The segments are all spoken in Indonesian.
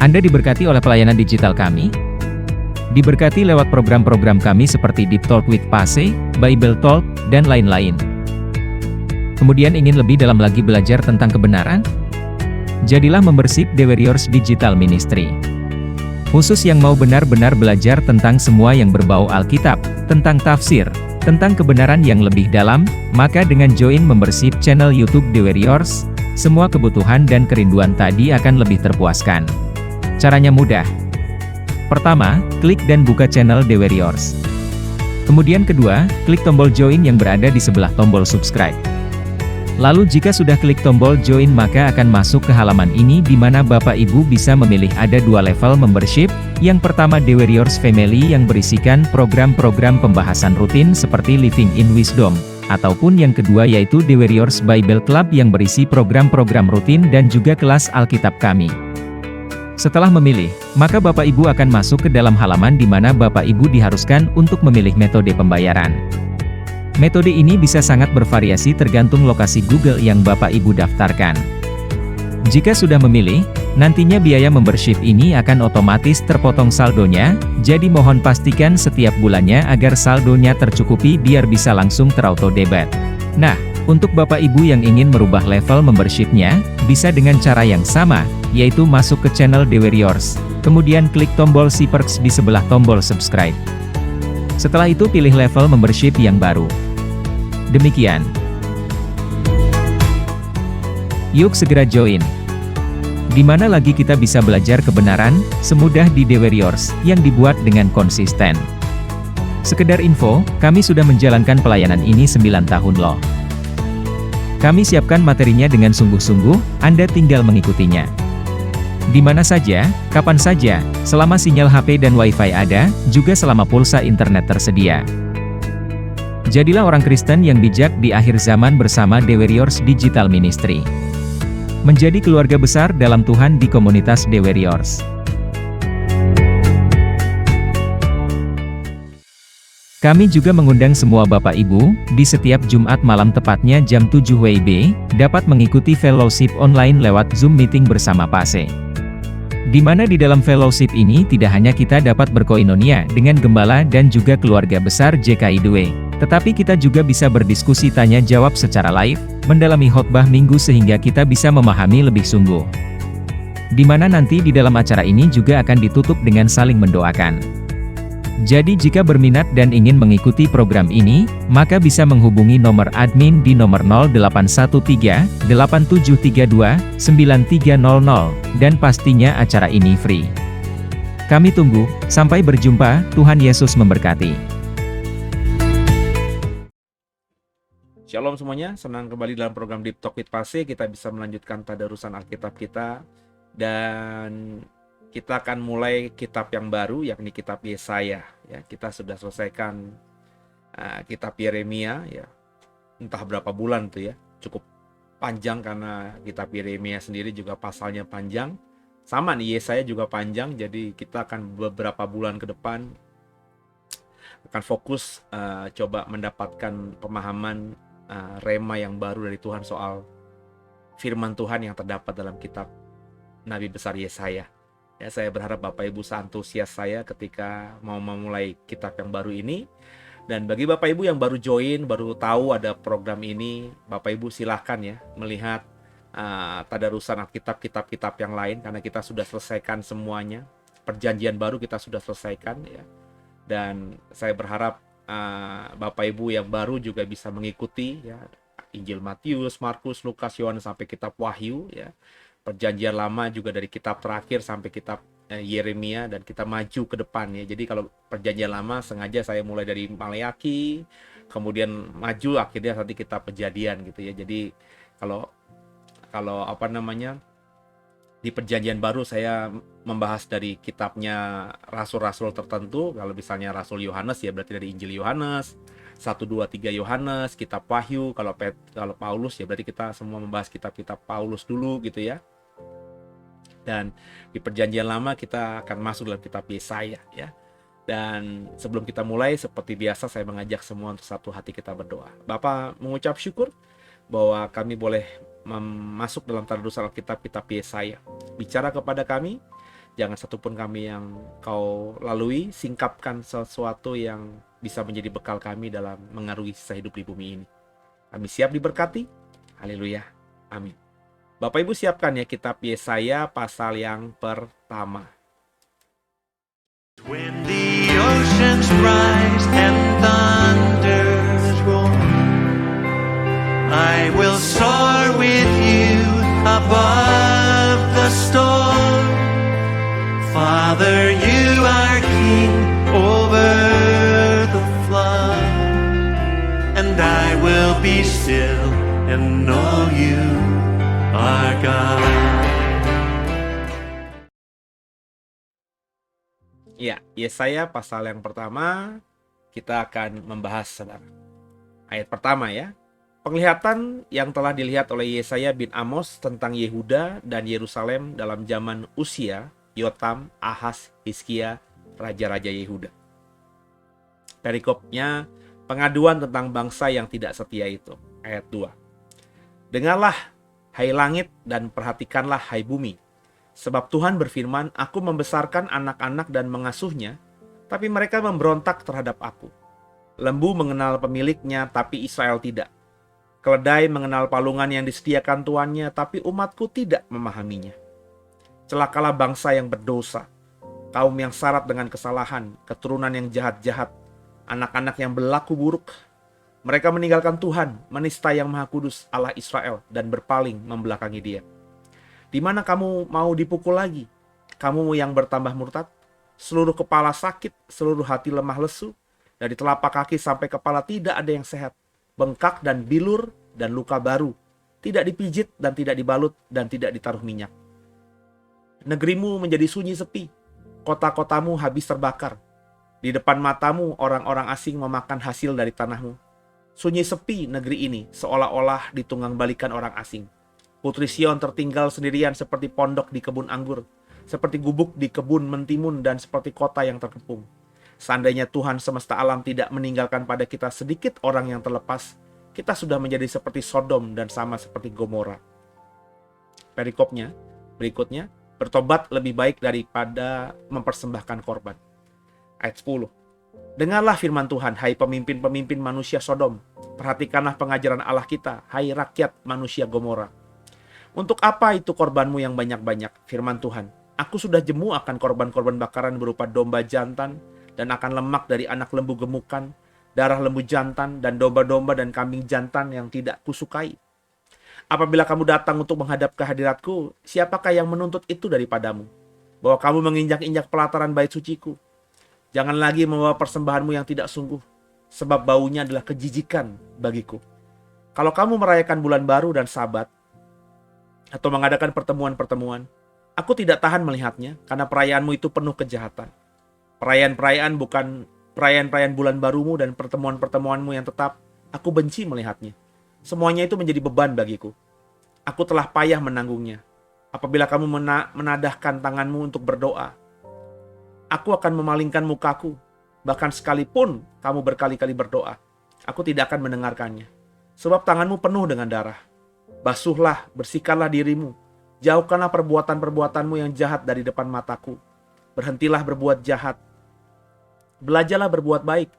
Anda diberkati oleh pelayanan digital kami? Diberkati lewat program-program kami seperti Deep Talk with Pase, Bible Talk, dan lain-lain. Kemudian ingin lebih dalam lagi belajar tentang kebenaran? Jadilah membership The Warriors Digital Ministry. Khusus yang mau benar-benar belajar tentang semua yang berbau Alkitab, tentang tafsir, tentang kebenaran yang lebih dalam, maka dengan join membership channel YouTube The Warriors, semua kebutuhan dan kerinduan tadi akan lebih terpuaskan. Caranya mudah. Pertama, klik dan buka channel The Warriors. Kemudian kedua, klik tombol join yang berada di sebelah tombol subscribe. Lalu jika sudah klik tombol join maka akan masuk ke halaman ini di mana Bapak Ibu bisa memilih ada dua level membership. Yang pertama The Warriors Family yang berisikan program-program pembahasan rutin seperti Living in Wisdom. Ataupun yang kedua yaitu The Warriors Bible Club yang berisi program-program rutin dan juga kelas Alkitab kami. Setelah memilih, maka Bapak Ibu akan masuk ke dalam halaman di mana Bapak Ibu diharuskan untuk memilih metode pembayaran. Metode ini bisa sangat bervariasi tergantung lokasi Google yang Bapak Ibu daftarkan. Jika sudah memilih, nantinya biaya membership ini akan otomatis terpotong saldonya, jadi mohon pastikan setiap bulannya agar saldonya tercukupi biar bisa langsung terauto debit. Nah, untuk Bapak Ibu yang ingin merubah level membershipnya, bisa dengan cara yang sama, yaitu masuk ke channel The Warriors, kemudian klik tombol si perks di sebelah tombol subscribe. Setelah itu pilih level membership yang baru. Demikian. Yuk segera join. Di mana lagi kita bisa belajar kebenaran, semudah di The Warriors, yang dibuat dengan konsisten. Sekedar info, kami sudah menjalankan pelayanan ini 9 tahun loh. Kami siapkan materinya dengan sungguh-sungguh, Anda tinggal mengikutinya. Di mana saja, kapan saja, selama sinyal HP dan Wi-Fi ada, juga selama pulsa internet tersedia. Jadilah orang Kristen yang bijak di akhir zaman bersama The Warriors Digital Ministry. Menjadi keluarga besar dalam Tuhan di komunitas The Warriors. Kami juga mengundang semua Bapak Ibu, di setiap Jumat malam tepatnya jam 7 WIB, dapat mengikuti fellowship online lewat Zoom meeting bersama Pase. Di mana di dalam fellowship ini tidak hanya kita dapat berkoinonia dengan gembala dan juga keluarga besar JKI2, tetapi kita juga bisa berdiskusi tanya jawab secara live, mendalami khotbah minggu sehingga kita bisa memahami lebih sungguh. Di mana nanti di dalam acara ini juga akan ditutup dengan saling mendoakan. Jadi jika berminat dan ingin mengikuti program ini, maka bisa menghubungi nomor admin di nomor 0813 8732 9300, dan pastinya acara ini free. Kami tunggu, sampai berjumpa, Tuhan Yesus memberkati. Shalom semuanya, senang kembali dalam program Deep Talk with Pase. Kita bisa melanjutkan tadarusan Alkitab kita, dan kita akan mulai kitab yang baru, yakni kitab Yesaya. Ya, kita sudah selesaikan kitab Yeremia, ya, entah berapa bulan tuh ya, cukup panjang karena kitab Yeremia sendiri juga pasalnya panjang. Sama nih, Yesaya juga panjang, jadi kita akan beberapa bulan ke depan akan fokus coba mendapatkan pemahaman rema yang baru dari Tuhan soal firman Tuhan yang terdapat dalam kitab Nabi besar Yesaya. Ya, saya berharap Bapak Ibu seantusias saya ketika mau memulai kitab yang baru ini. Dan bagi Bapak Ibu yang baru join, baru tahu ada program ini, Bapak Ibu silahkan ya melihat tadarusan Alkitab, kitab-kitab yang lain, karena kita sudah selesaikan semuanya. Perjanjian baru kita sudah selesaikan ya. Dan saya berharap Bapak Ibu yang baru juga bisa mengikuti ya, Injil Matius, Markus, Lukas, Yohanes sampai kitab Wahyu ya. Perjanjian lama juga dari kitab terakhir sampai kitab Yeremia, dan kita maju ke depan ya. Jadi kalau perjanjian lama sengaja saya mulai dari Maleaki, kemudian maju akhirnya nanti kitab Kejadian gitu ya. Jadi kalau Kalau di Perjanjian Baru saya membahas dari kitabnya rasul-rasul tertentu. Kalau misalnya Rasul Yohanes ya berarti dari Injil Yohanes, 1, 2, 3 Yohanes, kitab Wahyu. Kalau Paulus ya berarti kita semua membahas kitab-kitab Paulus dulu gitu ya. Dan di Perjanjian Lama kita akan masuk dalam kitab Yesaya ya. Dan sebelum kita mulai, seperti biasa saya mengajak semua untuk satu hati kita berdoa. Bapak mengucap syukur bahwa kami boleh masuk dalam tarusan Alkitab kitab Yesaya. Bicara kepada kami, jangan satupun kami yang kau lalui, singkapkan sesuatu yang bisa menjadi bekal kami dalam mengarungi sisa hidup di bumi ini. Kami siap diberkati. Haleluya. Amin. Bapak Ibu siapkan ya kitab Yesaya pasal yang pertama. When the oceans rise and thunders roar, I will soar with you above the storm. Father, you are king over the flood, and I will be still and know you are God. Ya, Yesaya pasal yang pertama kita akan membahas saudara. Ayat pertama ya. Penglihatan yang telah dilihat oleh Yesaya bin Amos tentang Yehuda dan Yerusalem dalam zaman Usia, Yotam, Ahaz, Hizkia, raja-raja Yehuda. Perikopnya pengaduan tentang bangsa yang tidak setia itu. Ayat 2. Dengarlah, hai langit, dan perhatikanlah, hai bumi. Sebab Tuhan berfirman, aku membesarkan anak-anak dan mengasuhnya, tapi mereka memberontak terhadap aku. Lembu mengenal pemiliknya, tapi Israel tidak. Keledai mengenal palungan yang disediakan tuannya, tapi umatku tidak memahaminya. Celakalah bangsa yang berdosa, kaum yang syarat dengan kesalahan, keturunan yang jahat-jahat, anak-anak yang berlaku buruk. Mereka meninggalkan Tuhan, menista yang Maha Kudus, Allah Israel, dan berpaling membelakangi Dia. Di mana kamu mau dipukul lagi? Kamu yang bertambah murtad? Seluruh kepala sakit, seluruh hati lemah lesu. Dari telapak kaki sampai kepala tidak ada yang sehat. Bengkak dan bilur dan luka baru. Tidak dipijit dan tidak dibalut dan tidak ditaruh minyak. Negerimu menjadi sunyi sepi. Kota-kotamu habis terbakar. Di depan matamu orang-orang asing memakan hasil dari tanahmu. Sunyi sepi negeri ini seolah-olah ditunggang balikan orang asing. Putri Sion tertinggal sendirian seperti pondok di kebun anggur, seperti gubuk di kebun mentimun, dan seperti kota yang terkepung. Seandainya Tuhan semesta alam tidak meninggalkan pada kita sedikit orang yang terlepas, kita sudah menjadi seperti Sodom dan sama seperti Gomora. Perikopnya berikutnya, bertobat lebih baik daripada mempersembahkan korban. Ayat 10. Dengarlah firman Tuhan, hai pemimpin-pemimpin manusia Sodom. Perhatikanlah pengajaran Allah kita, hai rakyat manusia Gomora. Untuk apa itu korbanmu yang banyak-banyak? Firman Tuhan, aku sudah jemu akan korban-korban bakaran berupa domba jantan, dan akan lemak dari anak lembu gemukan, darah lembu jantan, dan domba-domba dan kambing jantan yang tidak kusukai. Apabila kamu datang untuk menghadap ke hadiratku, siapakah yang menuntut itu daripadamu? Bahwa kamu menginjak-injak pelataran bait suciku. Jangan lagi membawa persembahanmu yang tidak sungguh, sebab baunya adalah kejijikan bagiku. Kalau kamu merayakan bulan baru dan Sabat, atau mengadakan pertemuan-pertemuan, aku tidak tahan melihatnya, karena perayaanmu itu penuh kejahatan. Perayaan-perayaan bukan perayaan-perayaan bulan barumu dan pertemuan-pertemuanmu yang tetap, aku benci melihatnya. Semuanya itu menjadi beban bagiku. Aku telah payah menanggungnya. Apabila kamu menadahkan tanganmu untuk berdoa, aku akan memalingkan mukaku. Bahkan sekalipun kamu berkali-kali berdoa, aku tidak akan mendengarkannya. Sebab tanganmu penuh dengan darah. Basuhlah, bersihkanlah dirimu. Jauhkanlah perbuatan-perbuatanmu yang jahat dari depan mataku. Berhentilah berbuat jahat. Belajarlah berbuat baik.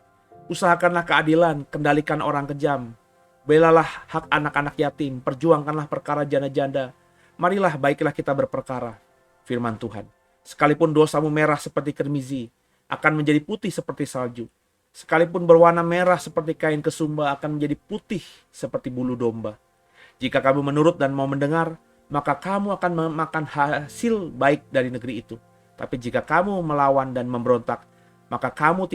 Usahakanlah keadilan, kendalikan orang kejam. Belalah hak anak-anak yatim, perjuangkanlah perkara janda-janda. Marilah baiklah kita berperkara. Firman Tuhan. Sekalipun dosamu merah seperti kermizi, akan menjadi putih seperti salju. Sekalipun berwarna merah seperti kain kesumba, akan menjadi putih seperti bulu domba. Jika kamu menurut dan mau mendengar, maka kamu akan memakan hasil baik dari negeri itu. Tapi jika kamu melawan dan memberontak, maka kamu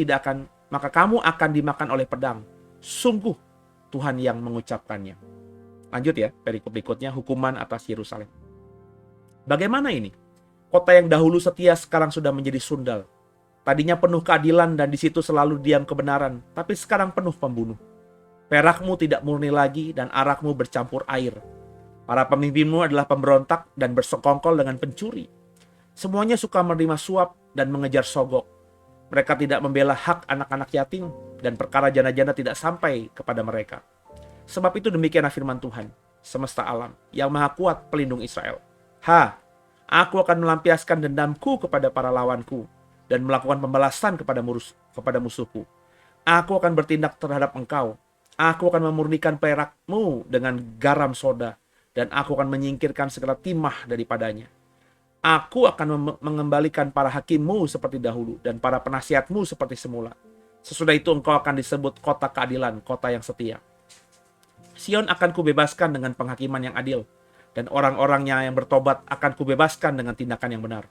akan dimakan oleh pedang. Sungguh Tuhan yang mengucapkannya. Lanjut ya, perikop berikutnya, hukuman atas Yerusalem. Bagaimana ini? Kota yang dahulu setia sekarang sudah menjadi sundal. Tadinya penuh keadilan dan di situ selalu diam kebenaran, tapi sekarang penuh pembunuh. Perakmu tidak murni lagi dan arakmu bercampur air. Para pemimpinmu adalah pemberontak dan bersekongkol dengan pencuri. Semuanya suka menerima suap dan mengejar sogok. Mereka tidak membela hak anak-anak yatim dan perkara jana-jana tidak sampai kepada mereka. Sebab itu demikianlah firman Tuhan, semesta alam, yang maha kuat pelindung Israel. Aku akan melampiaskan dendamku kepada para lawanku dan melakukan pembalasan kepada musuhku. Aku akan bertindak terhadap engkau. Aku akan memurnikan perakmu dengan garam soda, dan aku akan menyingkirkan segala timah daripadanya. Aku akan mengembalikan para hakimmu seperti dahulu, dan para penasihatmu seperti semula. Sesudah itu engkau akan disebut kota keadilan, kota yang setia. Sion akan kubebaskan dengan penghakiman yang adil, dan orang-orangnya yang bertobat akan kubebaskan dengan tindakan yang benar.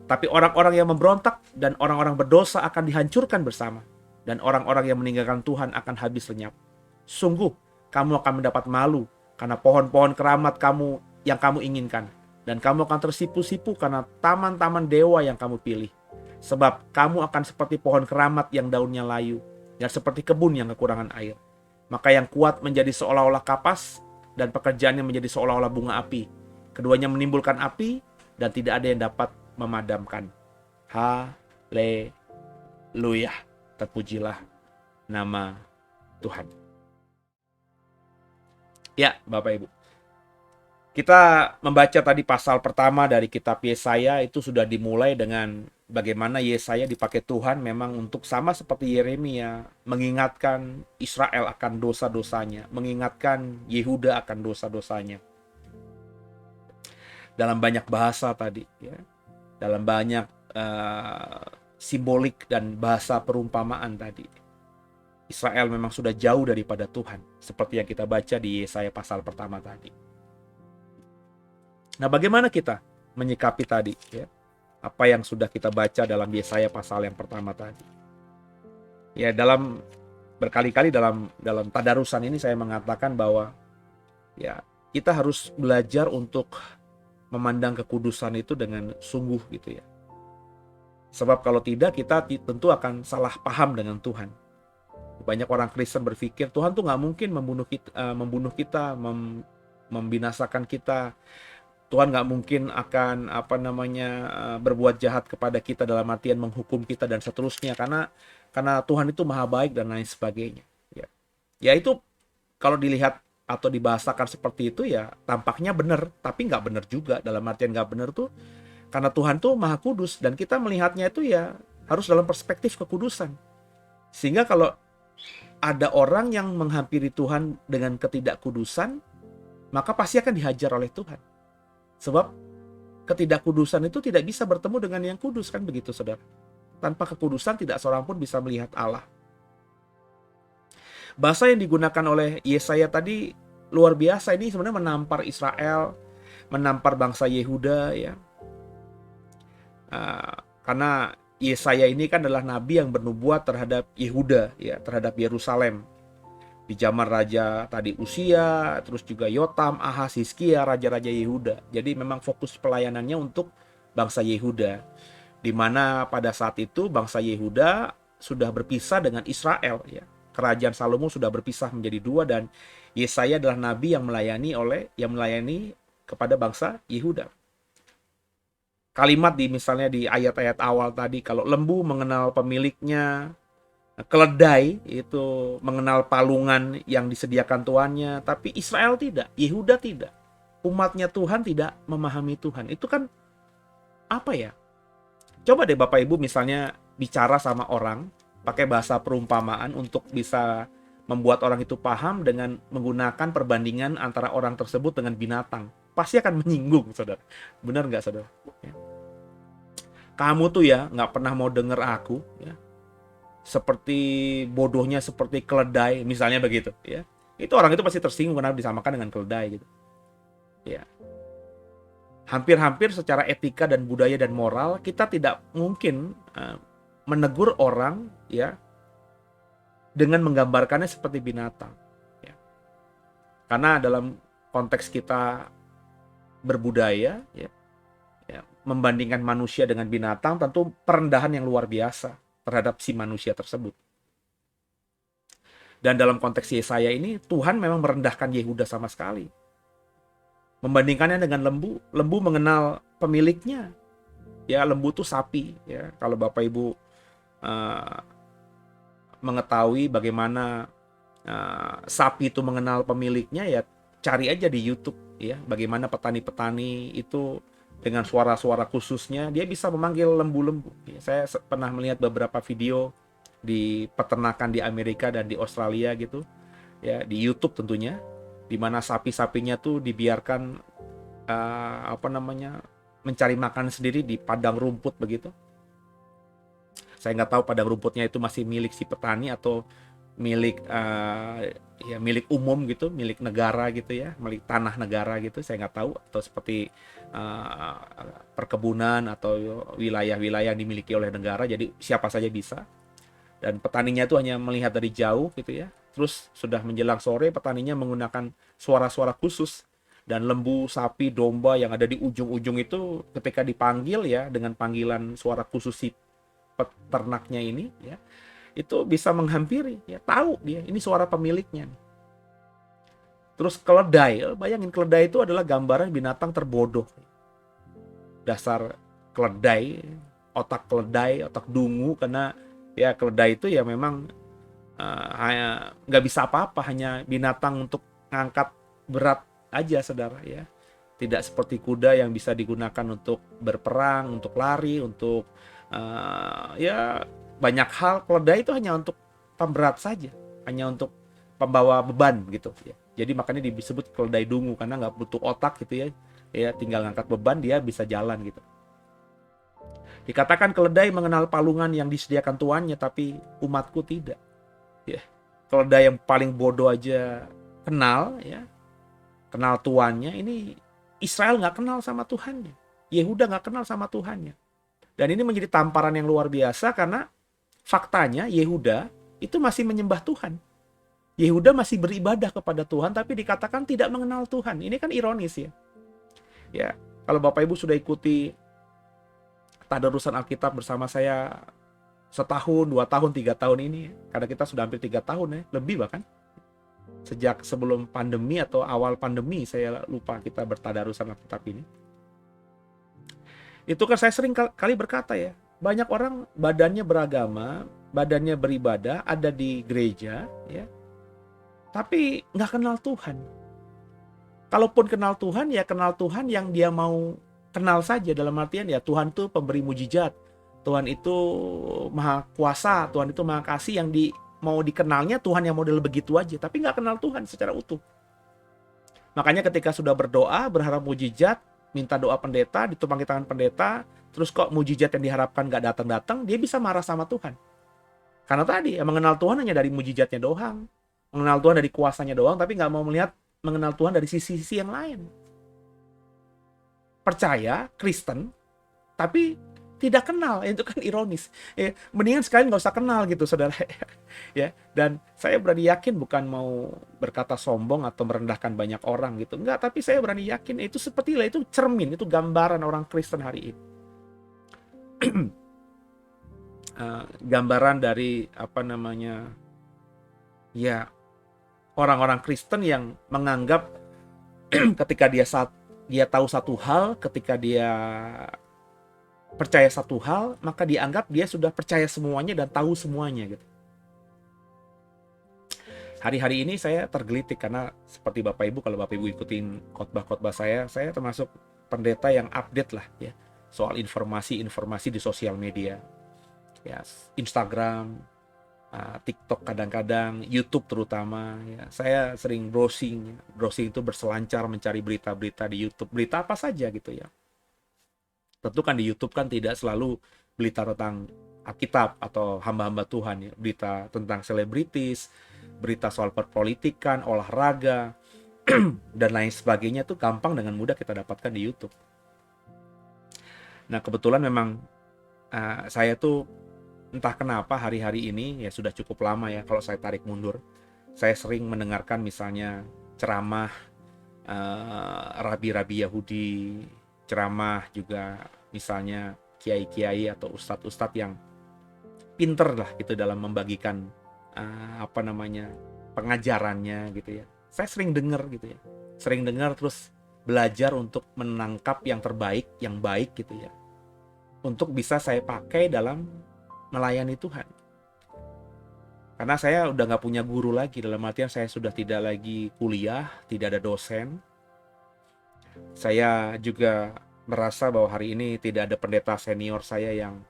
Tapi orang-orang yang memberontak dan orang-orang berdosa akan dihancurkan bersama, dan orang-orang yang meninggalkan Tuhan akan habis lenyap. Sungguh, kamu akan mendapat malu karena pohon-pohon keramat kamu yang kamu inginkan, dan kamu akan tersipu-sipu karena taman-taman dewa yang kamu pilih. Sebab kamu akan seperti pohon keramat yang daunnya layu, dan seperti kebun yang kekurangan air. Maka yang kuat menjadi seolah-olah kapas, dan pekerjaannya menjadi seolah-olah bunga api. Keduanya menimbulkan api, dan tidak ada yang dapat memadamkan. Haleluya. Terpujilah nama Tuhan. Ya, Bapak Ibu. Kita membaca tadi pasal pertama dari kitab Yesaya, itu sudah dimulai dengan bagaimana Yesaya dipakai Tuhan memang untuk sama seperti Yeremia, mengingatkan Israel akan dosa-dosanya, mengingatkan Yehuda akan dosa-dosanya. Dalam banyak bahasa tadi, ya, dalam banyak simbolik dan bahasa perumpamaan tadi. Israel memang sudah jauh daripada Tuhan, seperti yang kita baca di Yesaya pasal pertama tadi. Nah, bagaimana kita menyikapi tadi, ya, apa yang sudah kita baca dalam Yesaya pasal yang pertama tadi? Ya, berkali-kali dalam tadarusan ini saya mengatakan bahwa ya kita harus belajar untuk memandang kekudusan itu dengan sungguh gitu ya. Sebab kalau tidak, kita tentu akan salah paham dengan Tuhan. Banyak orang Kristen berpikir Tuhan tuh nggak mungkin membunuh kita, membinasakan kita. Tuhan nggak mungkin akan berbuat jahat kepada kita dalam artian menghukum kita dan seterusnya, karena Tuhan itu maha baik dan lain sebagainya. Ya itu kalau dilihat atau dibahasakan seperti itu ya tampaknya benar, tapi nggak benar juga. Dalam artian nggak benar tuh karena Tuhan tuh maha kudus dan kita melihatnya itu ya harus dalam perspektif kekudusan. Sehingga kalau ada orang yang menghampiri Tuhan dengan ketidakkudusan, maka pasti akan dihajar oleh Tuhan. Sebab ketidakkudusan itu tidak bisa bertemu dengan yang kudus, kan begitu, saudara. Tanpa kekudusan tidak seorang pun bisa melihat Allah. Bahasa yang digunakan oleh Yesaya tadi luar biasa. Ini sebenarnya menampar Israel, menampar bangsa Yehuda, ya. Karena Yesaya ini kan adalah nabi yang bernubuat terhadap Yehuda, ya, terhadap Yerusalem. Di zaman raja tadi Usia, terus juga Yotam, Ahaz, Hizkia, raja-raja Yehuda. Jadi memang fokus pelayanannya untuk bangsa Yehuda. Di mana pada saat itu bangsa Yehuda sudah berpisah dengan Israel, ya. Kerajaan Salomo sudah berpisah menjadi dua dan Yesaya adalah nabi yang melayani kepada bangsa Yehuda. Kalimat misalnya di ayat-ayat awal tadi, kalau lembu mengenal pemiliknya, keledai itu mengenal palungan yang disediakan tuannya, tapi Israel tidak, Yehuda tidak. Umatnya Tuhan tidak memahami Tuhan. Itu kan apa ya? Coba deh Bapak Ibu misalnya bicara sama orang pakai bahasa perumpamaan untuk bisa membuat orang itu paham dengan menggunakan perbandingan antara orang tersebut dengan binatang. Pasti akan menyinggung, saudara. Benar nggak, saudara? Ya. Kamu tuh ya nggak pernah mau denger aku, ya. Seperti bodohnya seperti keledai, misalnya begitu, ya. Itu orang itu pasti tersinggung karena disamakan dengan keledai, gitu. Ya. Hampir-hampir secara etika dan budaya dan moral kita tidak mungkin menegur orang, ya, dengan menggambarkannya seperti binatang, ya. Karena dalam konteks kita berbudaya, ya, membandingkan manusia dengan binatang, tentu perendahan yang luar biasa terhadap si manusia tersebut. Dan dalam konteks Yesaya ini, Tuhan memang merendahkan Yehuda sama sekali. Membandingkannya dengan lembu, lembu mengenal pemiliknya. Ya, lembu itu sapi. Ya, kalau Bapak Ibu mengetahui bagaimana sapi itu mengenal pemiliknya, ya cari aja di YouTube. Ya, bagaimana petani-petani itu dengan suara-suara khususnya, dia bisa memanggil lembu-lembu. Ya, saya pernah melihat beberapa video di peternakan di Amerika dan di Australia gitu, ya di YouTube tentunya, di mana sapi-sapinya tuh dibiarkan mencari makan sendiri di padang rumput begitu. Saya nggak tahu padang rumputnya itu masih milik si petani atau milik milik umum gitu, milik negara gitu ya, milik tanah negara gitu, saya nggak tahu, atau seperti perkebunan atau wilayah-wilayah yang dimiliki oleh negara, jadi siapa saja bisa. Dan petaninya itu hanya melihat dari jauh gitu ya. Terus sudah menjelang sore, petaninya menggunakan suara-suara khusus. Dan lembu, sapi, domba yang ada di ujung-ujung itu ketika dipanggil ya dengan panggilan suara khusus si peternaknya ini ya, itu bisa menghampiri ya, tahu dia ini suara pemiliknya. Terus keledai, bayangin keledai itu adalah gambaran binatang terbodoh. Dasar keledai, otak dungu, karena ya keledai itu ya memang nggak bisa apa-apa, hanya binatang untuk ngangkat berat aja saudara ya. Tidak seperti kuda yang bisa digunakan untuk berperang, untuk lari, untuk ya banyak hal. Keledai itu hanya untuk pemberat saja, hanya untuk pembawa beban gitu ya. Jadi makanya disebut keledai dungu, karena nggak butuh otak gitu ya. Ya tinggal ngangkat beban dia bisa jalan gitu. Dikatakan keledai mengenal palungan yang disediakan tuannya, tapi umatku tidak. Ya, keledai yang paling bodoh aja kenal, ya, kenal tuannya. Ini Israel nggak kenal sama Tuhannya. Yehuda nggak kenal sama Tuhannya. Dan ini menjadi tamparan yang luar biasa karena faktanya Yehuda itu masih menyembah Tuhan. Yehuda masih beribadah kepada Tuhan, tapi dikatakan tidak mengenal Tuhan. Ini kan ironis ya. Ya, kalau Bapak Ibu sudah ikuti tadarusan Alkitab bersama saya setahun, 2 tahun, 3 tahun ini, karena kita sudah hampir 3 tahun ya, lebih bahkan. Sejak sebelum pandemi atau awal pandemi, saya lupa kita bertadarusan Alkitab ini. Itu kan saya sering kali berkata ya, banyak orang badannya beragama, badannya beribadah, ada di gereja, ya, tapi nggak kenal Tuhan. Kalaupun kenal Tuhan, ya kenal Tuhan yang dia mau kenal saja, dalam artian ya Tuhan itu pemberi mujizat, Tuhan itu maha kuasa, Tuhan itu maha kasih, yang mau dikenalnya Tuhan yang model begitu aja, tapi nggak kenal Tuhan secara utuh. Makanya ketika sudah berdoa, berharap mujizat, minta doa pendeta, ditumpangi tangan pendeta, terus kok mujizat yang diharapkan nggak datang-datang, dia bisa marah sama Tuhan. Karena tadi mengenal Tuhan hanya dari mujizatnya doang, mengenal Tuhan dari kuasanya doang, tapi nggak mau melihat mengenal Tuhan dari sisi-sisi yang lain. Percaya, Kristen, tapi tidak kenal, itu kan ironis. Mendingan sekalian nggak usah kenal gitu, saudara. Ya, dan saya berani yakin, bukan mau berkata sombong atau merendahkan banyak orang gitu, enggak. Tapi saya berani yakin itu sepertilah, itu cermin, itu gambaran orang Kristen hari ini. Gambaran dari ya orang-orang Kristen yang menganggap ketika dia tahu satu hal, ketika dia percaya satu hal, maka dianggap dia sudah percaya semuanya dan tahu semuanya gitu. Hari-hari ini saya tergelitik karena seperti Bapak Ibu, kalau Bapak Ibu ikutin khotbah-khotbah saya termasuk pendeta yang update lah ya soal informasi-informasi di sosial media. Ya, Instagram, TikTok kadang-kadang, YouTube terutama ya. Saya sering browsing itu berselancar mencari berita-berita di YouTube, berita apa saja gitu ya. Tentu kan di YouTube kan tidak selalu berita tentang Alkitab atau hamba-hamba Tuhan ya. Berita tentang selebritis, berita soal perpolitikan, olahraga, dan lain sebagainya itu gampang dengan mudah kita dapatkan di YouTube. Nah kebetulan memang saya tuh entah kenapa hari-hari ini ya sudah cukup lama ya, kalau saya tarik mundur, saya sering mendengarkan misalnya ceramah rabi-rabi Yahudi ceramah juga, misalnya kiai-kiai atau ustadz-ustadz yang pinter lah gitu dalam membagikan pengajarannya gitu ya. Saya sering dengar gitu ya, sering dengar terus belajar untuk menangkap yang terbaik, yang baik gitu ya, untuk bisa saya pakai dalam melayani Tuhan. Karena saya udah nggak punya guru lagi, dalam artian saya sudah tidak lagi kuliah, tidak ada dosen. Saya juga merasa bahwa hari ini tidak ada pendeta senior saya yang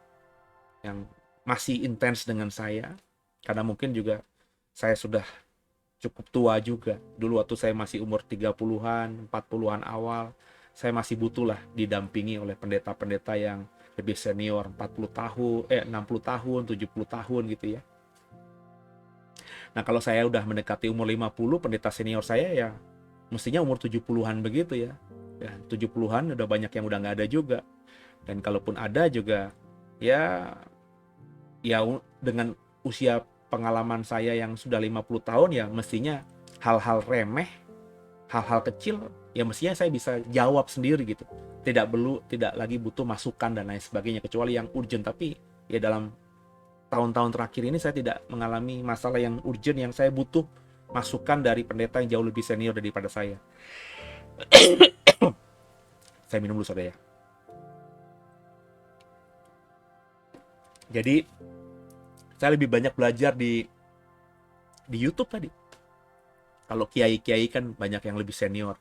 masih intens dengan saya. Karena mungkin juga saya sudah cukup tua juga. Dulu waktu saya masih umur 30-an, 40-an awal, saya masih butuh lah didampingi oleh pendeta-pendeta yang lebih senior, 60 tahun, 70 tahun gitu ya. Nah, kalau saya udah mendekati umur 50, pendeta senior saya ya mestinya umur 70-an begitu ya. Ya, 70-an udah banyak yang udah nggak ada juga. Dan kalaupun ada juga ya dengan usia pengalaman saya yang sudah 50 tahun ya mestinya hal-hal remeh, hal-hal kecil ya mestinya saya bisa jawab sendiri gitu. Tidak lagi butuh masukan dan lain sebagainya, kecuali yang urgent. Tapi ya dalam tahun-tahun terakhir ini saya tidak mengalami masalah yang urgent yang saya butuh masukan dari pendeta yang jauh lebih senior daripada saya. Saya minum dulu saudara ya. Jadi saya lebih banyak belajar di YouTube tadi. Kalau kiai-kiai kan banyak yang lebih senior.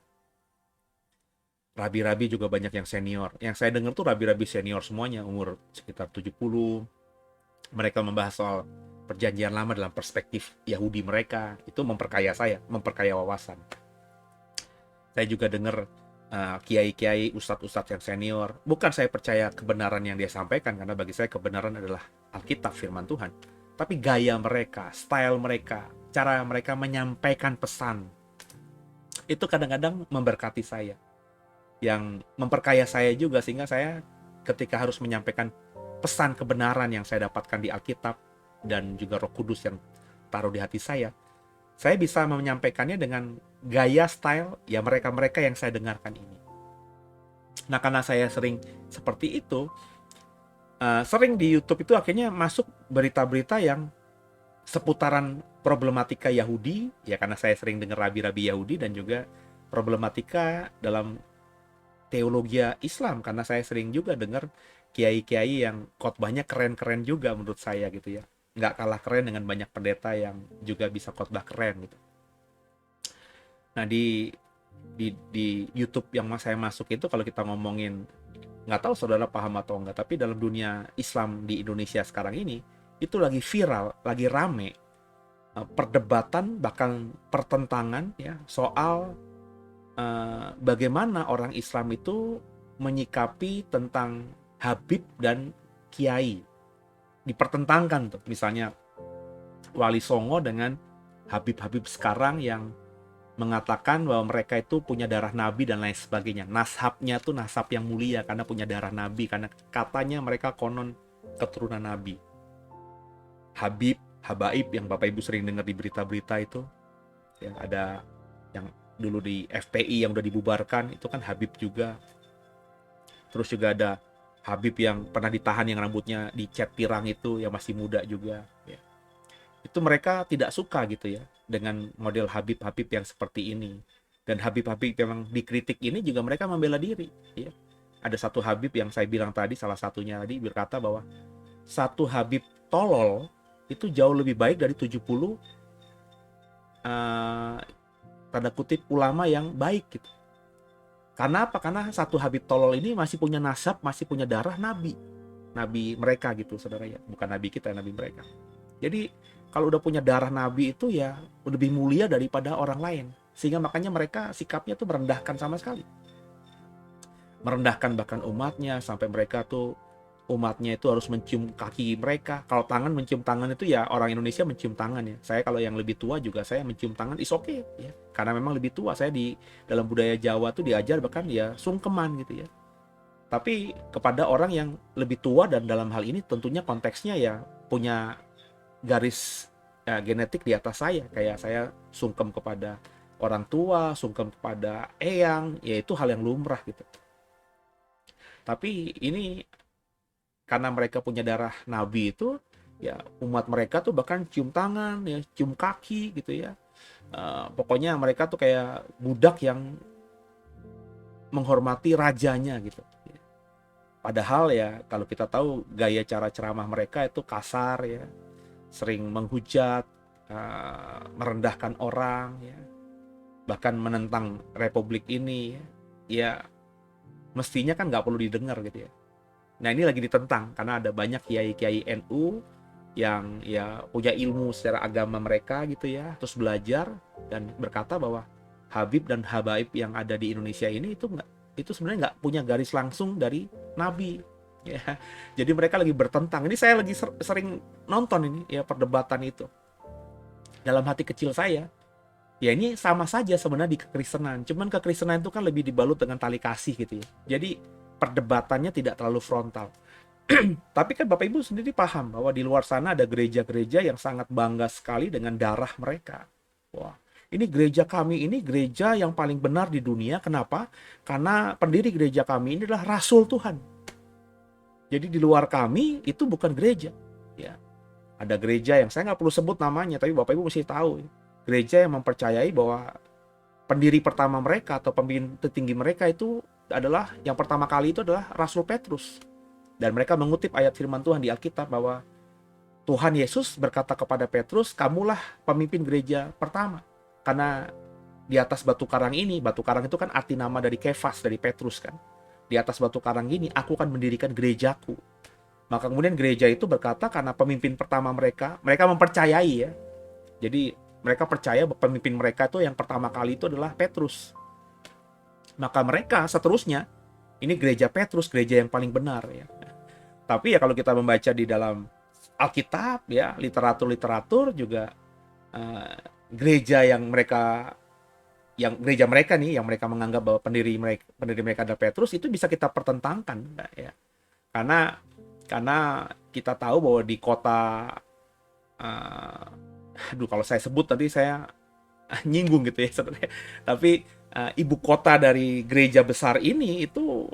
Rabi-rabi juga banyak yang senior. Yang saya dengar tuh rabi-rabi senior semuanya, umur sekitar 70. Mereka membahas soal perjanjian lama dalam perspektif Yahudi mereka. Itu memperkaya saya, memperkaya wawasan. Saya juga dengar kiai-kiai, ustadz-ustadz yang senior. Bukan saya percaya kebenaran yang dia sampaikan, karena bagi saya kebenaran adalah Alkitab, firman Tuhan. Tapi gaya mereka, style mereka, cara mereka menyampaikan pesan, itu kadang-kadang memberkati saya. Yang memperkaya saya juga, sehingga saya ketika harus menyampaikan pesan kebenaran yang saya dapatkan di Alkitab dan juga Roh Kudus yang taruh di hati saya bisa menyampaikannya dengan gaya style ya mereka-mereka yang saya dengarkan ini. Nah, karena saya sering seperti itu, sering di YouTube itu akhirnya masuk berita-berita yang seputaran problematika Yahudi, ya karena saya sering dengar rabi-rabi Yahudi, dan juga problematika dalam teologi Islam, karena saya sering juga dengar kiai-kiai yang khotbahnya keren-keren juga menurut saya gitu ya. Nggak kalah keren dengan banyak pendeta yang juga bisa khotbah keren gitu. Nah, di YouTube yang saya masuk itu, kalau kita ngomongin, nggak tahu saudara paham atau enggak, tapi dalam dunia Islam di Indonesia sekarang ini, itu lagi viral, lagi rame perdebatan, bahkan pertentangan ya soal bagaimana orang Islam itu menyikapi tentang Habib dan Kiai. Dipertentangkan tuh, misalnya Wali Songo dengan Habib-Habib sekarang yang mengatakan bahwa mereka itu punya darah Nabi dan lain sebagainya. Nasabnya tuh nasab yang mulia karena punya darah Nabi, karena katanya mereka konon keturunan Nabi. Habib, Habaib yang Bapak Ibu sering dengar di berita-berita itu, yang ada yang dulu di FPI yang udah dibubarkan, itu kan Habib juga. Terus juga ada Habib yang pernah ditahan yang rambutnya dicat pirang itu, yang masih muda juga ya. Itu mereka tidak suka gitu ya dengan model Habib-Habib yang seperti ini. Dan Habib-Habib yang dikritik ini juga mereka membela diri ya. Ada satu Habib yang saya bilang tadi, salah satunya tadi berkata bahwa satu Habib tolol itu jauh lebih baik dari 70 tanda kutip ulama yang baik gitu. Karena apa? Karena satu Habib tolol ini masih punya nasab, masih punya darah Nabi mereka gitu saudara ya, bukan Nabi kita, Nabi mereka. Jadi kalau udah punya darah Nabi itu ya lebih mulia daripada orang lain, sehingga makanya mereka sikapnya tuh merendahkan sama sekali, merendahkan bahkan umatnya, sampai mereka tuh umatnya itu harus mencium kaki mereka. Kalau tangan, mencium tangan itu ya orang Indonesia mencium tangan ya. Saya kalau yang lebih tua juga saya mencium tangan, is okay ya. Karena memang lebih tua, saya di dalam budaya Jawa tuh diajar bahkan ya sungkeman gitu ya. Tapi kepada orang yang lebih tua, dan dalam hal ini tentunya konteksnya ya punya garis genetik di atas saya, kayak saya sungkem kepada orang tua, sungkem kepada eyang, ya itu hal yang lumrah gitu. Tapi ini karena mereka punya darah nabi itu, ya umat mereka tuh bahkan cium tangan, ya cium kaki gitu ya. Pokoknya mereka tuh kayak budak yang menghormati rajanya gitu. Padahal ya kalau kita tahu gaya cara ceramah mereka itu kasar ya, sering menghujat, merendahkan orang ya, bahkan menentang republik ini ya, mestinya kan nggak perlu didengar gitu ya. Nah ini lagi ditentang karena ada banyak kiai-kiai NU yang ya punya ilmu secara agama mereka gitu ya, terus belajar dan berkata bahwa Habib dan Habaib yang ada di Indonesia ini itu sebenarnya nggak punya garis langsung dari Nabi ya. Jadi mereka lagi bertentang. Ini saya lagi sering nonton ini ya perdebatan itu. Dalam hati kecil saya, ya ini sama saja sebenarnya di kekristenan. Cuman kekristenan itu kan lebih dibalut dengan tali kasih gitu ya. Jadi perdebatannya tidak terlalu frontal. Tapi kan Bapak Ibu sendiri paham bahwa di luar sana ada gereja-gereja yang sangat bangga sekali dengan darah mereka. Wah, ini gereja kami, ini gereja yang paling benar di dunia. Kenapa? Karena pendiri gereja kami ini adalah Rasul Tuhan. Jadi di luar kami itu bukan gereja. Ya, ada gereja yang saya nggak perlu sebut namanya, tapi Bapak Ibu mesti tahu. Gereja yang mempercayai bahwa pendiri pertama mereka atau pemimpin tertinggi mereka itu adalah yang pertama kali itu adalah Rasul Petrus. Dan mereka mengutip ayat firman Tuhan di Alkitab bahwa Tuhan Yesus berkata kepada Petrus, kamulah pemimpin gereja pertama. Karena di atas batu karang ini, batu karang itu kan arti nama dari Kefas, dari Petrus kan. Di atas batu karang ini, aku akan mendirikan gerejaku. Maka kemudian gereja itu berkata karena pemimpin pertama mereka mempercayai ya. Jadi mereka percaya bahwa pemimpin mereka itu yang pertama kali itu adalah Petrus. Maka mereka seterusnya, ini gereja Petrus, gereja yang paling benar ya. Tapi ya kalau kita membaca di dalam Alkitab ya, literatur juga gereja yang gereja mereka nih yang mereka menganggap bahwa pendiri mereka adalah Petrus, itu bisa kita pertentangkan ya. Karena kita tahu bahwa di kota kalau saya sebut nanti saya nyinggung gitu ya sebenarnya. Tapi ibu kota dari gereja besar ini itu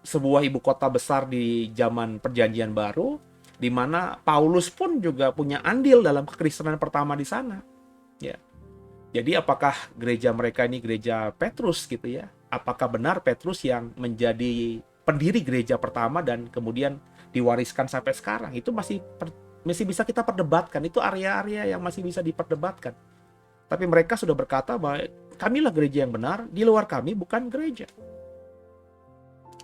sebuah ibu kota besar di zaman Perjanjian Baru, di mana Paulus pun juga punya andil dalam kekristenan pertama di sana. Ya. Jadi apakah gereja mereka ini gereja Petrus gitu ya? Apakah benar Petrus yang menjadi pendiri gereja pertama dan kemudian diwariskan sampai sekarang? Itu masih bisa kita perdebatkan. Itu area-area yang masih bisa diperdebatkan. Tapi mereka sudah berkata bahwa kamilah gereja yang benar, di luar kami bukan gereja.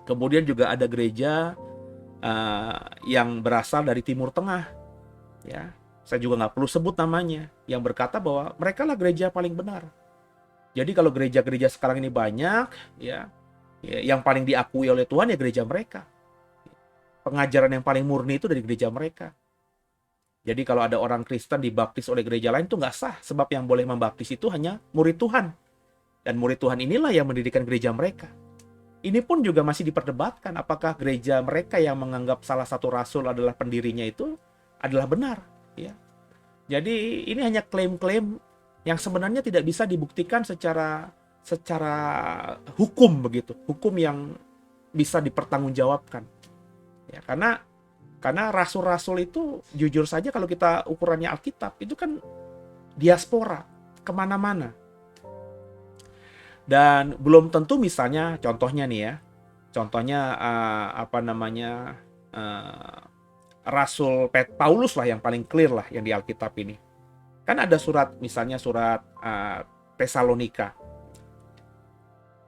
Kemudian juga ada gereja yang berasal dari Timur Tengah, ya. Saya juga nggak perlu sebut namanya, yang berkata bahwa mereka lah gereja paling benar. Jadi kalau gereja-gereja sekarang ini banyak, ya, yang paling diakui oleh Tuhan ya gereja mereka. Pengajaran yang paling murni itu dari gereja mereka. Jadi kalau ada orang Kristen dibaptis oleh gereja lain itu nggak sah, sebab yang boleh membaptis itu hanya murid Tuhan. Dan murid Tuhan inilah yang mendirikan gereja mereka. Ini pun juga masih diperdebatkan apakah gereja mereka yang menganggap salah satu rasul adalah pendirinya itu adalah benar. Ya. Jadi ini hanya klaim-klaim yang sebenarnya tidak bisa dibuktikan secara hukum begitu, hukum yang bisa dipertanggungjawabkan. Ya, karena rasul-rasul itu jujur saja kalau kita ukurannya Alkitab itu kan diaspora kemana-mana. Dan belum tentu misalnya contohnya nih ya, Rasul Paulus lah yang paling clear lah yang di Alkitab ini. Kan ada surat misalnya surat Tesalonika.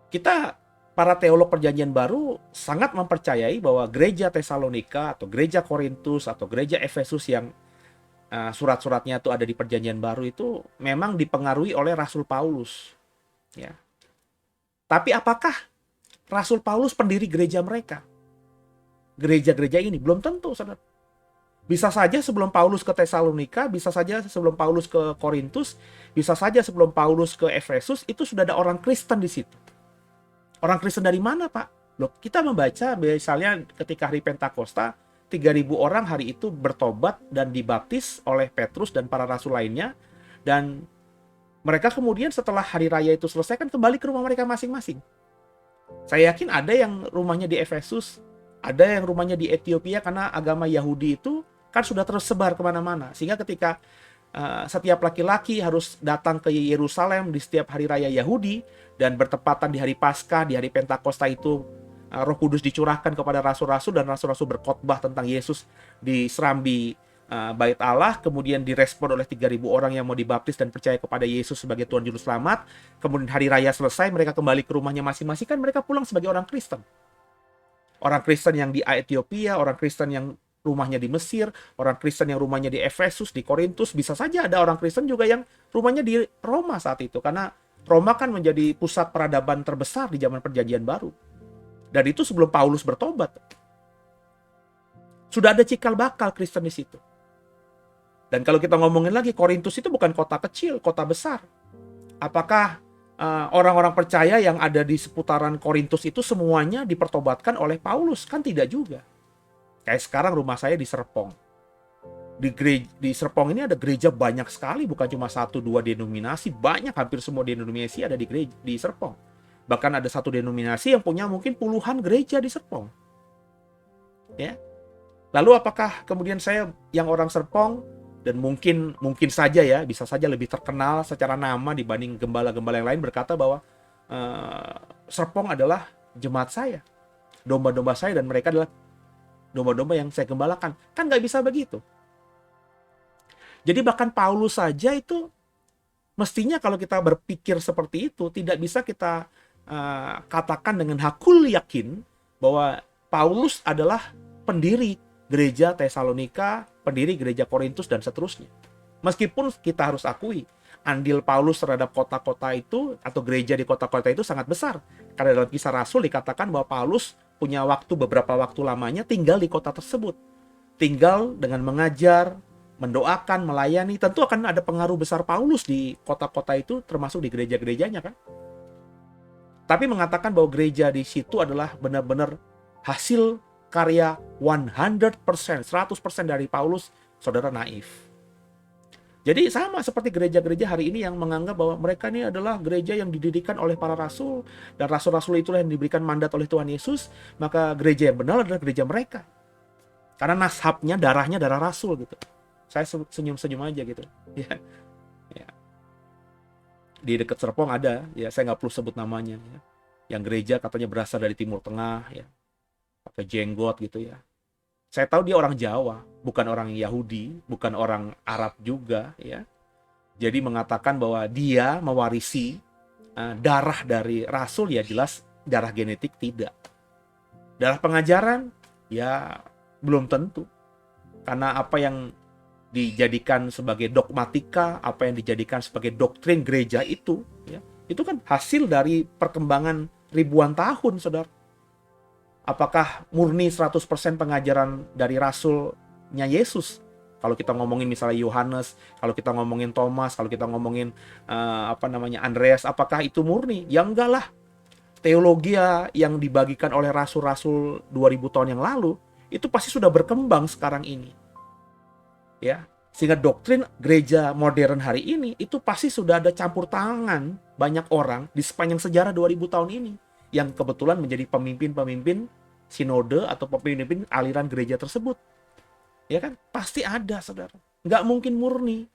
Kita para teolog Perjanjian Baru sangat mempercayai bahwa gereja Tesalonika atau gereja Korintus atau gereja Efesus yang surat-suratnya itu ada di Perjanjian Baru itu memang dipengaruhi oleh Rasul Paulus. Ya. Tapi apakah Rasul Paulus pendiri gereja mereka? Gereja-gereja ini belum tentu, saudara. Bisa saja sebelum Paulus ke Tesalonika, bisa saja sebelum Paulus ke Korintus, bisa saja sebelum Paulus ke Efesus itu sudah ada orang Kristen di situ. Orang Kristen dari mana, Pak? Loh, kita membaca misalnya ketika hari Pentakosta, 3.000 orang hari itu bertobat dan dibaptis oleh Petrus dan para rasul lainnya, dan mereka kemudian setelah hari raya itu selesai kan kembali ke rumah mereka masing-masing. Saya yakin ada yang rumahnya di Efesus, ada yang rumahnya di Ethiopia, karena agama Yahudi itu kan sudah tersebar kemana-mana. Sehingga ketika setiap laki-laki harus datang ke Yerusalem di setiap hari raya Yahudi, dan bertepatan di hari Paskah, di hari Pentakosta itu Roh Kudus dicurahkan kepada rasul-rasul, dan rasul-rasul berkhotbah tentang Yesus di serambi Bait Allah, kemudian direspon oleh 3.000 orang yang mau dibaptis dan percaya kepada Yesus sebagai Tuhan Juru Selamat. Kemudian hari raya selesai, mereka kembali ke rumahnya masing-masing, kan mereka pulang sebagai orang Kristen. Orang Kristen yang di Ethiopia, orang Kristen yang rumahnya di Mesir, orang Kristen yang rumahnya di Efesus, di Korintus, bisa saja ada orang Kristen juga yang rumahnya di Roma saat itu, karena Roma kan menjadi pusat peradaban terbesar di zaman Perjanjian Baru. Dan itu sebelum Paulus bertobat. Sudah ada cikal bakal Kristen di situ. Dan kalau kita ngomongin lagi, Korintus itu bukan kota kecil, kota besar. Apakah orang-orang percaya yang ada di seputaran Korintus itu semuanya dipertobatkan oleh Paulus? Kan tidak juga. Kayak sekarang rumah saya di Serpong. Di Serpong ini ada gereja banyak sekali, bukan cuma 1-2 denominasi, banyak, hampir semua denominasi ada di Serpong. Bahkan ada satu denominasi yang punya mungkin puluhan gereja di Serpong. Ya. Lalu apakah kemudian saya yang orang Serpong, dan mungkin saja ya, bisa saja lebih terkenal secara nama dibanding gembala-gembala yang lain, berkata bahwa Serpong adalah jemaat saya, domba-domba saya, dan mereka adalah domba-domba yang saya gembalakan. Kan nggak bisa begitu. Jadi bahkan Paulus saja itu, mestinya kalau kita berpikir seperti itu, tidak bisa kita katakan dengan hakul yakin bahwa Paulus adalah pendiri gereja Tesalonika, pendiri gereja Korintus, dan seterusnya. Meskipun kita harus akui, andil Paulus terhadap kota-kota itu, atau gereja di kota-kota itu sangat besar. Karena dalam Kisah Rasul dikatakan bahwa Paulus punya beberapa waktu lamanya tinggal di kota tersebut. Tinggal dengan mengajar, mendoakan, melayani. Tentu akan ada pengaruh besar Paulus di kota-kota itu, termasuk di gereja-gerejanya kan. Tapi mengatakan bahwa gereja di situ adalah benar-benar hasil karya 100% dari Paulus, saudara, naif. Jadi sama seperti gereja-gereja hari ini yang menganggap bahwa mereka ini adalah gereja yang didirikan oleh para rasul, dan rasul-rasul itulah yang diberikan mandat oleh Tuhan Yesus, maka gereja yang benar adalah gereja mereka. Karena nasabnya, darahnya darah rasul gitu. Saya senyum-senyum aja gitu. Ya. Ya. Di dekat Serpong ada, ya saya nggak perlu sebut namanya, ya, yang gereja katanya berasal dari Timur Tengah, ya, pakai jenggot gitu ya. Saya tahu dia orang Jawa, bukan orang Yahudi, bukan orang Arab juga, ya. Jadi mengatakan bahwa dia mewarisi darah dari rasul, ya jelas darah genetik tidak. Darah pengajaran, ya belum tentu. Karena apa yang dijadikan sebagai dogmatika, apa yang dijadikan sebagai doktrin gereja itu, ya, itu kan hasil dari perkembangan ribuan tahun, saudara. Apakah murni 100% pengajaran dari rasulnya Yesus? Kalau kita ngomongin misalnya Yohanes, kalau kita ngomongin Thomas, kalau kita ngomongin Andreas, apakah itu murni? Ya enggak lah. Teologi yang dibagikan oleh rasul-rasul 2000 tahun yang lalu itu pasti sudah berkembang sekarang ini. Ya, sehingga doktrin gereja modern hari ini itu pasti sudah ada campur tangan banyak orang di sepanjang sejarah 2000 tahun ini yang kebetulan menjadi pemimpin-pemimpin sinode atau pemimpin aliran gereja tersebut. Ya kan? Pasti ada, saudara. Nggak mungkin murni.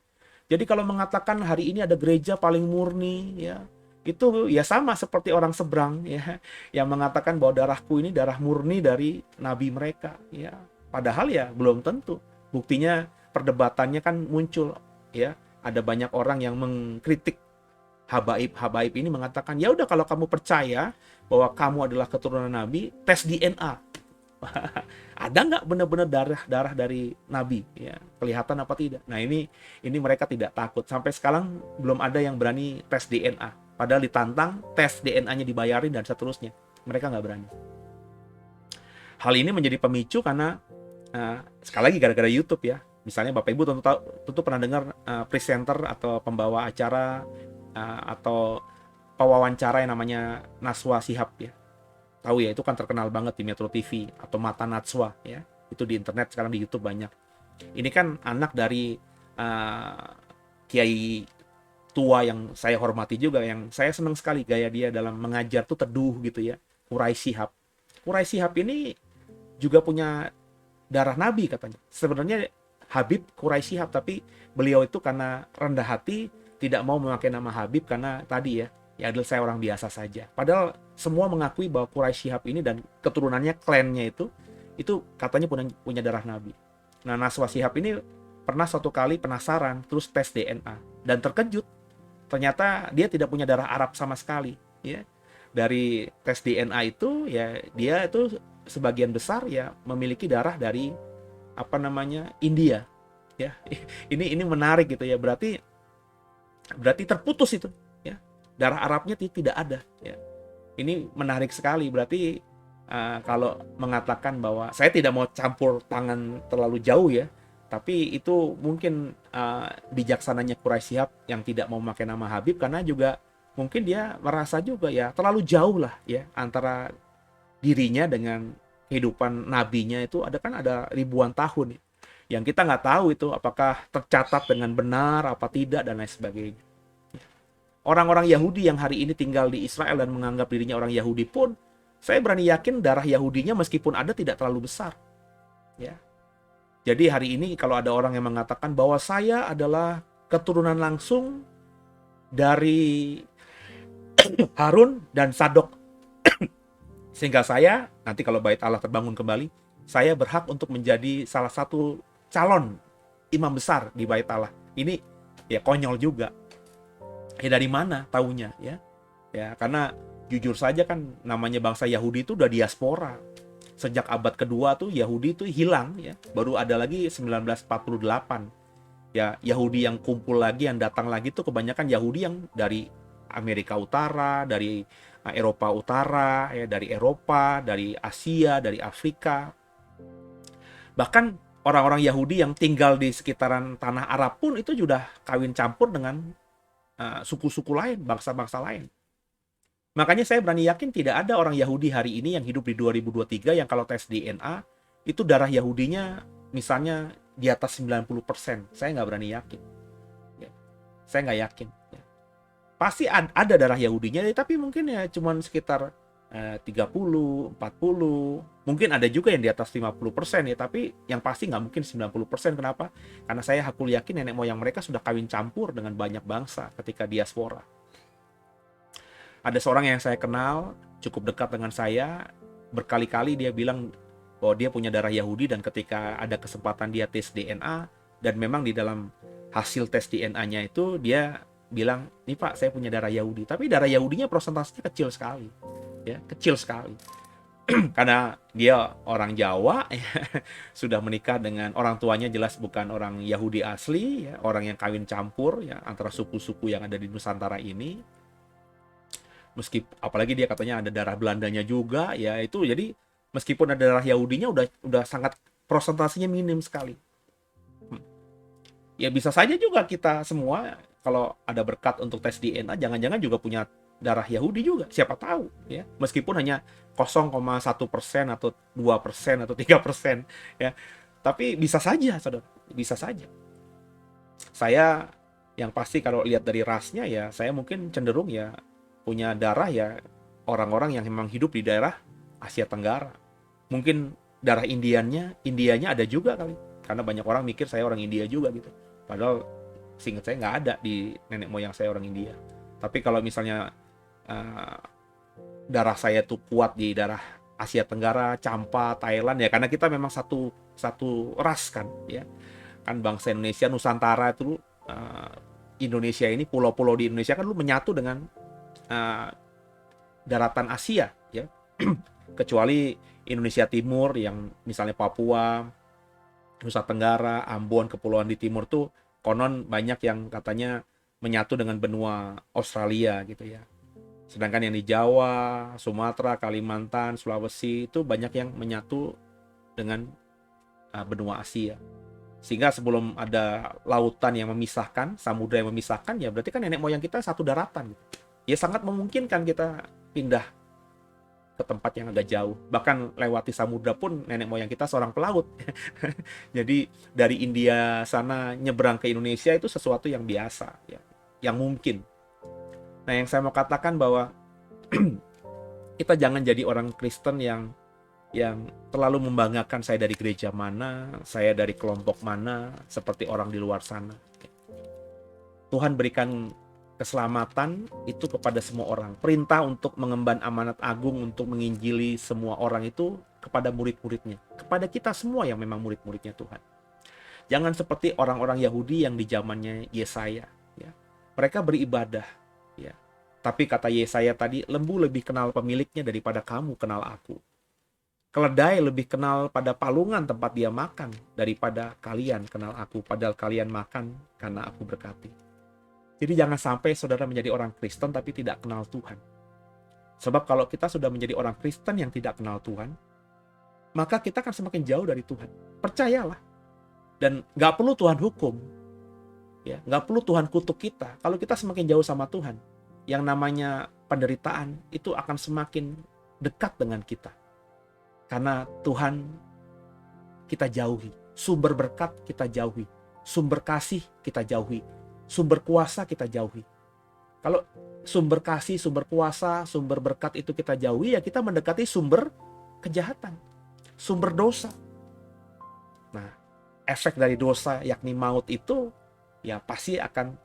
Jadi kalau mengatakan hari ini ada gereja paling murni, ya, itu ya sama seperti orang seberang, ya, yang mengatakan bahwa darahku ini darah murni dari nabi mereka, ya. Padahal ya belum tentu. Buktinya perdebatannya kan muncul, ya. Ada banyak orang yang mengkritik habaib ini, mengatakan, ya udah kalau kamu percaya bahwa kamu adalah keturunan nabi, tes DNA. Ada nggak benar-benar darah dari nabi, ya, kelihatan apa tidak? Nah ini mereka tidak takut. Sampai sekarang belum ada yang berani tes DNA. Padahal ditantang, tes DNA-nya dibayarin dan seterusnya. Mereka nggak berani. Hal ini menjadi pemicu karena sekali lagi gara-gara YouTube, ya. Misalnya Bapak Ibu tentu pernah dengar presenter atau pembawa acara atau pewawancara yang namanya Najwa Shihab, ya. Tahu ya, itu kan terkenal banget di Metro TV atau Mata Najwa, ya. Itu di internet, sekarang di YouTube banyak. Ini kan anak dari Kiai tua yang saya hormati juga, yang saya senang sekali gaya dia dalam mengajar tuh teduh gitu ya, Quraisy Shihab. Quraisy Shihab ini juga punya darah Nabi katanya. Sebenarnya Habib Quraisy Shihab, tapi beliau itu karena rendah hati tidak mau memakai nama Habib karena tadi ya adalah saya orang biasa saja. Padahal semua mengakui bahwa Quraisy Shihab ini dan keturunannya, klannya itu katanya punya darah Nabi. Nah, Naswa Shihab ini pernah suatu kali penasaran, terus tes DNA dan terkejut. Ternyata dia tidak punya darah Arab sama sekali, ya. Dari tes DNA itu ya dia itu sebagian besar ya memiliki darah dari India, ya. Ini menarik gitu ya. Berarti terputus itu, ya. Darah Arabnya tidak ada, ya. Ini menarik sekali. Berarti kalau mengatakan bahwa saya tidak mau campur tangan terlalu jauh ya, tapi itu mungkin bijaksananya Quraisy Shihab yang tidak mau memakai nama Habib, karena juga mungkin dia merasa juga ya terlalu jauh lah ya antara dirinya dengan kehidupan nabinya. Itu ada ribuan tahun ya, yang kita nggak tahu itu apakah tercatat dengan benar apa tidak dan lain sebagainya. Orang-orang Yahudi yang hari ini tinggal di Israel dan menganggap dirinya orang Yahudi pun, saya berani yakin darah Yahudinya meskipun ada tidak terlalu besar, ya. Jadi hari ini kalau ada orang yang mengatakan bahwa saya adalah keturunan langsung dari Harun dan Sadok, sehingga saya nanti kalau Bait Allah terbangun kembali, saya berhak untuk menjadi salah satu calon imam besar di Bait Allah. Ini ya konyol juga. Ya dari mana taunya, ya? Ya karena jujur saja kan namanya bangsa Yahudi itu udah diaspora. Sejak abad kedua tuh Yahudi itu hilang ya. Baru ada lagi 1948. Ya Yahudi yang kumpul lagi, yang datang lagi tuh kebanyakan Yahudi yang dari Amerika Utara, dari Eropa Utara, ya dari Eropa, dari Asia, dari Afrika. Bahkan orang-orang Yahudi yang tinggal di sekitaran tanah Arab pun itu sudah kawin campur dengan suku-suku lain, bangsa-bangsa lain. Makanya saya berani yakin tidak ada orang Yahudi hari ini yang hidup di 2023 yang kalau tes DNA itu darah Yahudinya misalnya di atas 90%. Saya nggak berani yakin. Ya. Saya nggak yakin. Ya. Pasti ada darah Yahudinya, tapi mungkin ya cuman sekitar 30, 40. Mungkin ada juga yang di atas 50% ya, tapi yang pasti nggak mungkin 90%. Kenapa? Karena saya hakul yakin nenek moyang mereka sudah kawin campur dengan banyak bangsa ketika diaspora. Ada seorang yang saya kenal, cukup dekat dengan saya, berkali-kali dia bilang bahwa dia punya darah Yahudi, dan ketika ada kesempatan dia tes DNA, dan memang di dalam hasil tes DNA-nya itu dia bilang, nih Pak, saya punya darah Yahudi. Tapi darah Yahudinya prosentasenya kecil sekali, ya, kecil sekali. Karena dia orang Jawa, ya, sudah menikah dengan orang tuanya jelas bukan orang Yahudi asli, ya, orang yang kawin campur ya antara suku-suku yang ada di Nusantara ini. Apalagi dia katanya ada darah Belandanya juga, ya itu jadi meskipun ada darah Yahudinya udah sangat prosentasinya minim sekali. Ya bisa saja juga kita semua kalau ada berkat untuk tes DNA jangan-jangan juga punya darah Yahudi juga, siapa tahu ya, meskipun hanya 0,1% atau 2% atau 3% ya, tapi bisa saja saudara, bisa saja. Saya yang pasti kalau lihat dari rasnya ya saya mungkin cenderung ya punya darah ya orang-orang yang memang hidup di daerah Asia Tenggara. Mungkin darah Indianya ada juga kali. Karena banyak orang mikir saya orang India juga gitu. Padahal seingat saya nggak ada di nenek moyang saya orang India. Tapi kalau misalnya darah saya tuh kuat di daerah Asia Tenggara, Champa, Thailand ya, karena kita memang satu ras kan ya. Kan bangsa Indonesia, Nusantara itu Indonesia ini, pulau-pulau di Indonesia kan lu menyatu dengan daratan Asia ya. Kecuali Indonesia Timur yang misalnya Papua, Nusa Tenggara, Ambon, kepulauan di timur tuh konon banyak yang katanya menyatu dengan benua Australia gitu ya. Sedangkan yang di Jawa, Sumatera, Kalimantan, Sulawesi itu banyak yang menyatu dengan benua Asia. Sehingga sebelum ada lautan yang memisahkan, samudra yang memisahkan, ya berarti kan nenek moyang kita satu daratan gitu. Ya sangat memungkinkan kita pindah ke tempat yang agak jauh. Bahkan lewati samudra pun nenek moyang kita seorang pelaut. Jadi dari India sana nyebrang ke Indonesia itu sesuatu yang biasa ya. yang mungkin. Nah, yang saya mau katakan bahwa kita jangan jadi orang Kristen yang terlalu membanggakan saya dari gereja mana, saya dari kelompok mana, seperti orang di luar sana. Tuhan berikan keselamatan itu kepada semua orang. Perintah untuk mengemban amanat agung untuk menginjili semua orang itu kepada murid-muridnya. Kepada kita semua yang memang murid-muridnya Tuhan. Jangan seperti orang-orang Yahudi yang di zamannya Yesaya. Ya. Mereka beribadah. Ya. Tapi kata Yesaya tadi, lembu lebih kenal pemiliknya daripada kamu kenal aku. Keledai lebih kenal pada palungan tempat dia makan daripada kalian kenal aku, padahal kalian makan karena aku berkati. Jadi jangan sampai saudara menjadi orang Kristen tapi tidak kenal Tuhan. Sebab kalau kita sudah menjadi orang Kristen yang tidak kenal Tuhan, maka kita akan semakin jauh dari Tuhan. Percayalah. Dan gak perlu Tuhan hukum. Ya, gak perlu Tuhan kutuk kita. Kalau kita semakin jauh sama Tuhan, yang namanya penderitaan itu akan semakin dekat dengan kita. Karena Tuhan kita jauhi, sumber berkat kita jauhi, sumber kasih kita jauhi, sumber kuasa kita jauhi. Kalau sumber kasih, sumber kuasa, sumber berkat itu kita jauhi, ya kita mendekati sumber kejahatan, sumber dosa. Nah, efek dari dosa yakni maut itu ya pasti akan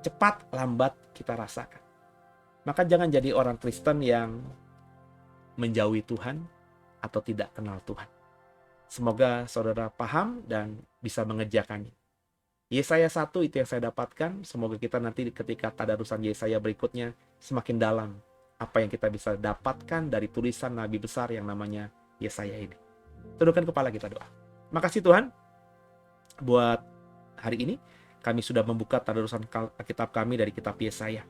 cepat lambat kita rasakan. Maka jangan jadi orang Kristen yang menjauhi Tuhan atau tidak kenal Tuhan. Semoga saudara paham dan bisa mengerjakannya. Yesaya 1 itu yang saya dapatkan. Semoga kita nanti ketika tadarusan Yesaya berikutnya semakin dalam apa yang kita bisa dapatkan dari tulisan Nabi besar yang namanya Yesaya ini. Tundukkan kepala kita doa. Makasih Tuhan buat hari ini. Kami sudah membuka tadarusan kitab kami dari kitab Yesaya.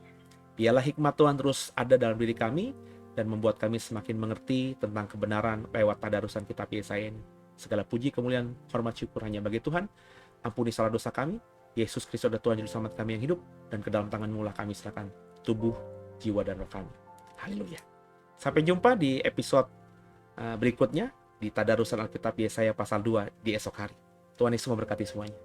Biarlah hikmat Tuhan terus ada dalam diri kami dan membuat kami semakin mengerti tentang kebenaran lewat tadarusan kitab Yesaya ini. Segala puji, kemuliaan, hormat, syukur hanya bagi Tuhan. Ampuni salah dosa kami. Yesus Kristus adalah Tuhan Juru Selamat kami yang hidup, dan ke dalam tangan-Mu lah kami serahkan tubuh, jiwa, dan roh kami. Haleluya. Sampai jumpa di episode berikutnya di tadarusan Alkitab Yesaya pasal 2 di esok hari. Tuhan Yesus memberkati semuanya.